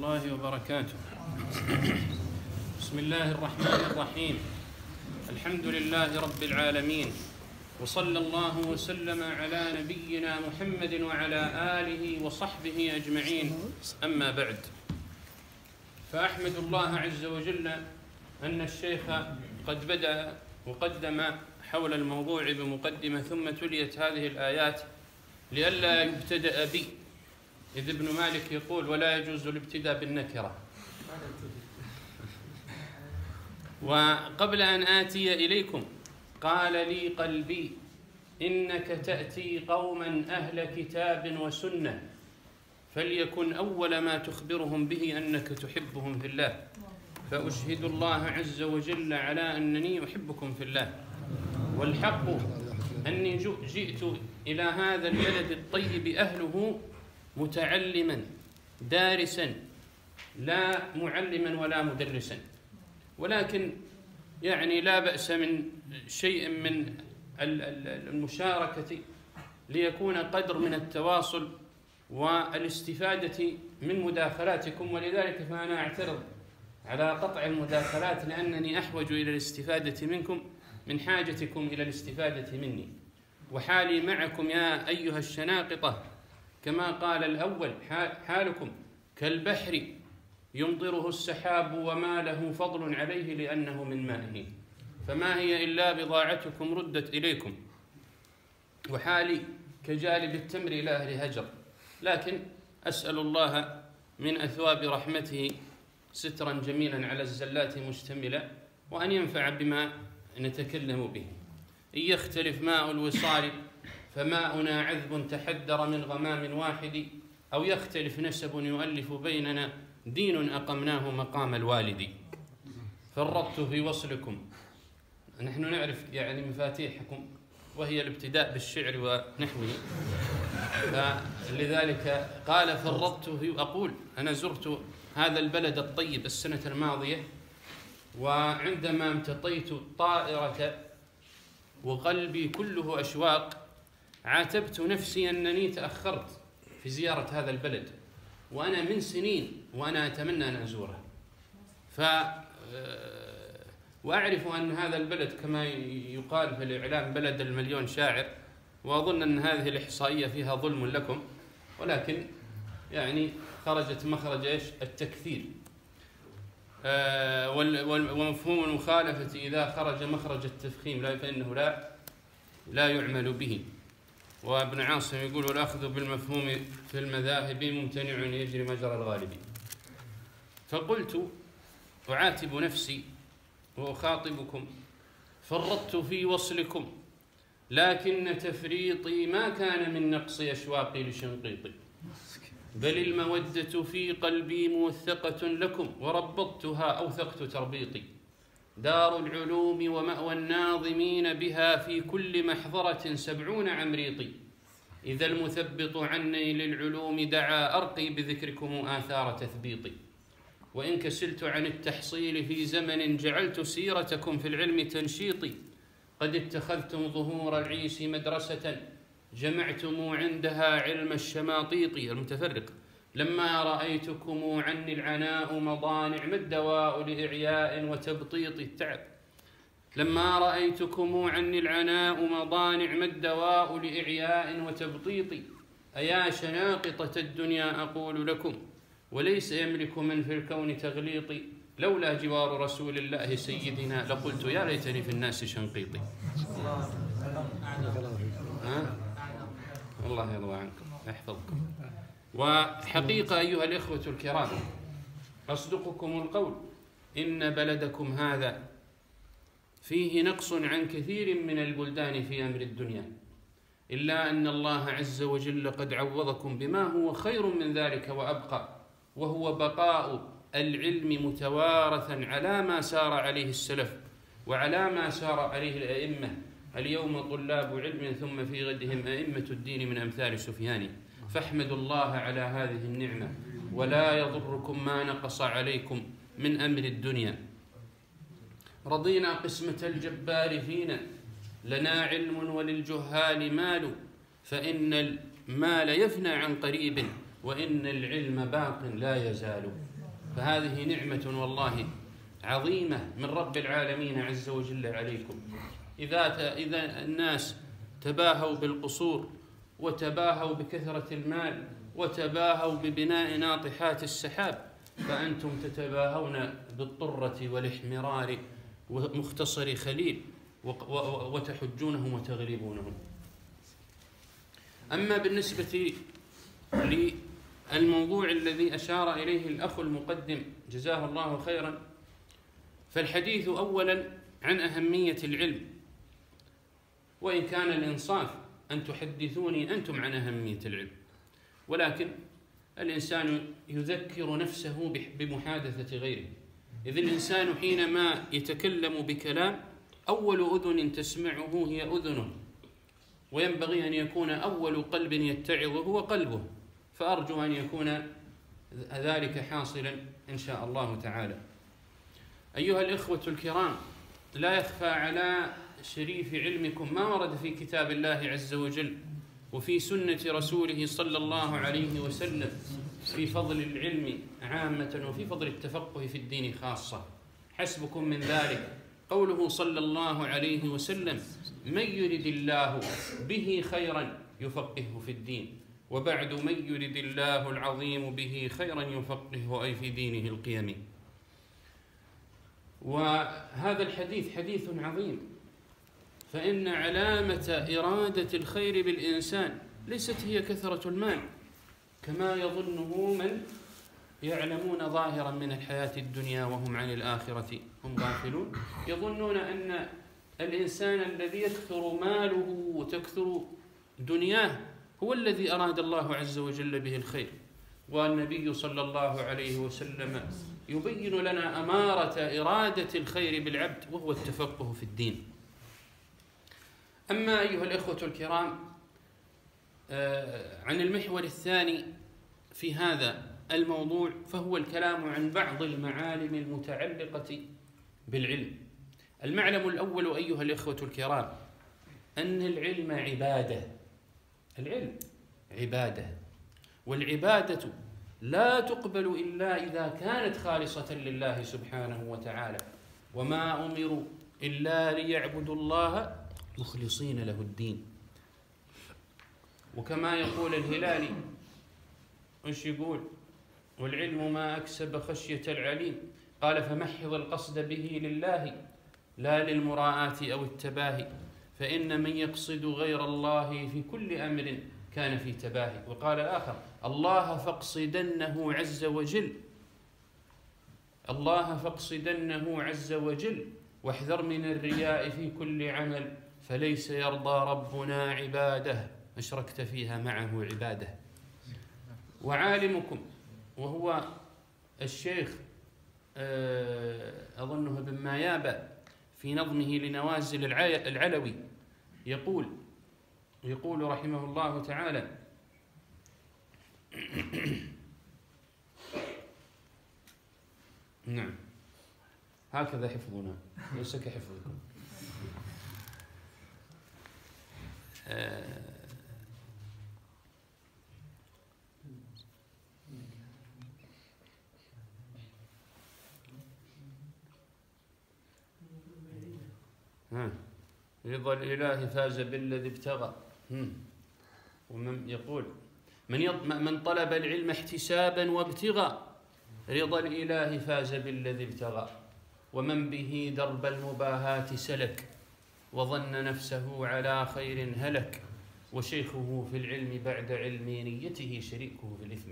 الله وبركاته. بسم الله الرحمن الرحيم. الحمد لله رب العالمين، وصلى الله وسلم على نبينا محمد وعلى آله وصحبه أجمعين، أما بعد، فأحمد الله عز وجل أن الشيخ قد بدأ وقدم حول الموضوع بمقدمة ثم تليت هذه الآيات لئلا يبتدأ بي، إذ ابن مالك يقول: ولا يجوز الابتداء بالنكرة. وقبل أن آتي إليكم قال لي قلبي: إنك تأتي قوما أهل كتاب وسنة، فليكن أول ما تخبرهم به أنك تحبهم في الله، فأشهد الله عز وجل على أنني أحبكم في الله. والحق أني جئت إلى هذا البلد الطيب أهله متعلما دارسا، لا معلما ولا مدرسا، ولكن يعني لا بأس من شيء من المشاركة ليكون قدر من التواصل والاستفادة من مداخلاتكم. ولذلك فأنا أعترض على قطع المداخلات، لأنني أحوج إلى الاستفادة منكم من حاجتكم إلى الاستفادة مني. وحالي معكم يا أيها الشناقطة كما قال الأول: حالكم كالبحر يمطره السحاب وما له فضل عليه لأنه من مائه، فما هي إلا بضاعتكم ردت إليكم. وحالي كجالب التمر إلى أهل هجر، لكن أسأل الله من أثواب رحمته سترا جميلا على الزلات مشتملا، وأن ينفع بما نتكلم به. إن يختلف ماء الوصال فماؤنا عذب تحدر من غمام واحد، أو يختلف نسب يؤلف بيننا دين أقمناه مقام الوالد. فرطت في وصلكم، نحن نعرف يعني مفاتيحكم، وهي الابتداء بالشعر ونحوه، فلذلك قال فرطت في. أقول أنا زرت هذا البلد الطيب السنة الماضية، وعندما امتطيت الطائرة وقلبي كله أشواق عاتبت نفسي أنني تأخرت في زيارة هذا البلد، وأنا من سنين وأنا أتمنى أن أزوره. وأعرف أن هذا البلد كما يقال في الإعلام بلد المليون شاعر، وأظن أن هذه الإحصائية فيها ظلم لكم، ولكن يعني خرجت مخرج إيش؟ التكثير. ومفهوم المخالفة إذا خرج مخرج التفخيم فإنه لا يعمل به. وابن عاصم يقول: والأخذ بالمفهوم في المذاهب ممتنع يجري مجرى الغالب. فقلت أعاتب نفسي وأخاطبكم: فرطت في وصلكم، لكن تفريطي ما كان من نقص أشواقي لشنقيطي، بل المودة في قلبي موثقة لكم، وربطتها أوثقت تربيطي. دار العلوم ومأوى الناظمين، بها في كل محضرة 70 عمريطي. إذا المثبط عني للعلوم دعا، أرقي بذكركم آثار تثبيطي. وإن كسلت عن التحصيل في زمن، جعلت سيرتكم في العلم تنشيطي. قد اتخذتم ظهور العيس مدرسة، جمعتم عندها علم الشماطيط المتفرق. لما رأيتكم عني العناء مضانع، ما الدواء لإعياء وتبطيط التعب. لما رأيتكم عني العناء مضانع، ما الدواء لإعياء وتبطيط. أيا شناقطة الدنيا أقول لكم، وليس يملك من في الكون تغليطي. لولا جوار رسول الله سيدنا، لقلت يا ليتني في الناس شنقيطي. الله يرضى عنكم يحفظكم. وحقيقة أيها الإخوة الكرام، أصدقكم القول: إن بلدكم هذا فيه نقص عن كثير من البلدان في أمر الدنيا، إلا أن الله عز وجل قد عوضكم بما هو خير من ذلك وأبقى، وهو بقاء العلم متوارثا على ما سار عليه السلف وعلى ما سار عليه الأئمة. اليوم طلاب علم، ثم في غدهم أئمة الدين من أمثال سفيان. فاحمدوا الله على هذه النعمة، ولا يضركم ما نقص عليكم من أمر الدنيا. رضينا قسمة الجبار فينا، لنا علم وللجهال مال، فإن المال يفنى عن قريب، وإن العلم باق لا يزال. فهذه نعمة والله عظيمة من رب العالمين عز وجل عليكم. إذا الناس تباهوا بالقصور وتباهوا بكثرة المال وتباهوا ببناء ناطحات السحاب، فأنتم تتباهون بالطرة والاحمرار ومختصر خليل وتحجونهم وتغلبونهم. أما بالنسبة للموضوع الذي أشار إليه الأخ المقدم جزاه الله خيرا، فالحديث أولا عن أهمية العلم، وإن كان الإنصاف أن تحدثوني أنتم عن أهمية العلم، ولكن الإنسان يذكر نفسه بمحادثة غيره. إذ الإنسان حينما يتكلم بكلام أول أذن تسمعه هي أذنه، وينبغي أن يكون أول قلب يتعظ هو قلبه، فأرجو أن يكون ذلك حاصلا إن شاء الله تعالى. أيها الإخوة الكرام، لا يخفى على شريف علمكم ما ورد في كتاب الله عز وجل وفي سنة رسوله صلى الله عليه وسلم في فضل العلم عامة وفي فضل التفقه في الدين خاصة. حسبكم من ذلك قوله صلى الله عليه وسلم: من يرد الله به خيرا يفقهه في الدين. وبعد: من يرد الله العظيم به خيرا يفقهه أي في دينه القيم. وهذا الحديث حديث عظيم، فإن علامة إرادة الخير بالإنسان ليست هي كثرة المال كما يظنه من يعلمون ظاهرا من الحياة الدنيا وهم عن الآخرة هم غافلون. يظنون أن الإنسان الذي يكثر ماله وتكثر دنياه هو الذي أراد الله عز وجل به الخير، والنبي صلى الله عليه وسلم يبين لنا أمارة إرادة الخير بالعبد وهو التفقه في الدين. أما أيها الإخوة الكرام، عن المحور الثاني في هذا الموضوع فهو الكلام عن بعض المعالم المتعلقة بالعلم. المعلم الأول أيها الإخوة الكرام أن العلم عبادة. العلم عبادة، والعبادة لا تقبل إلا إذا كانت خالصة لله سبحانه وتعالى، وما أمروا إلا ليعبدوا الله مخلصين له الدين. وكما يقول الهلالي، إيش يقول؟ والعلم ما أكسب خشية العليم، قال: فمحض القصد به لله لا للمراءة أو التباهي، فإن من يقصد غير الله في كل أمر كان في تباهي. وقال آخر: الله فاقصدنه عز وجل، الله فاقصدنه عز وجل، واحذر من الرياء في كل عمل، فليس يرضى ربنا عباده أشركت فيها معه عباده. وعالمكم وهو الشيخ أظنه ابن مايابة في نظمه لنوازل العلوي يقول رحمه الله تعالى: نعم، هكذا حفظنا ليس كحفظكم. رضا الإله فاز بالذي ابتغى. ومن يقول: من طلب العلم احتسابا وابتغى، رضا الإله فاز بالذي ابتغى. ومن به درب المباهات سلك، وظن نفسه على خير هلك. وشيخه في العلم بعد علم نيته شريكه في الإثم.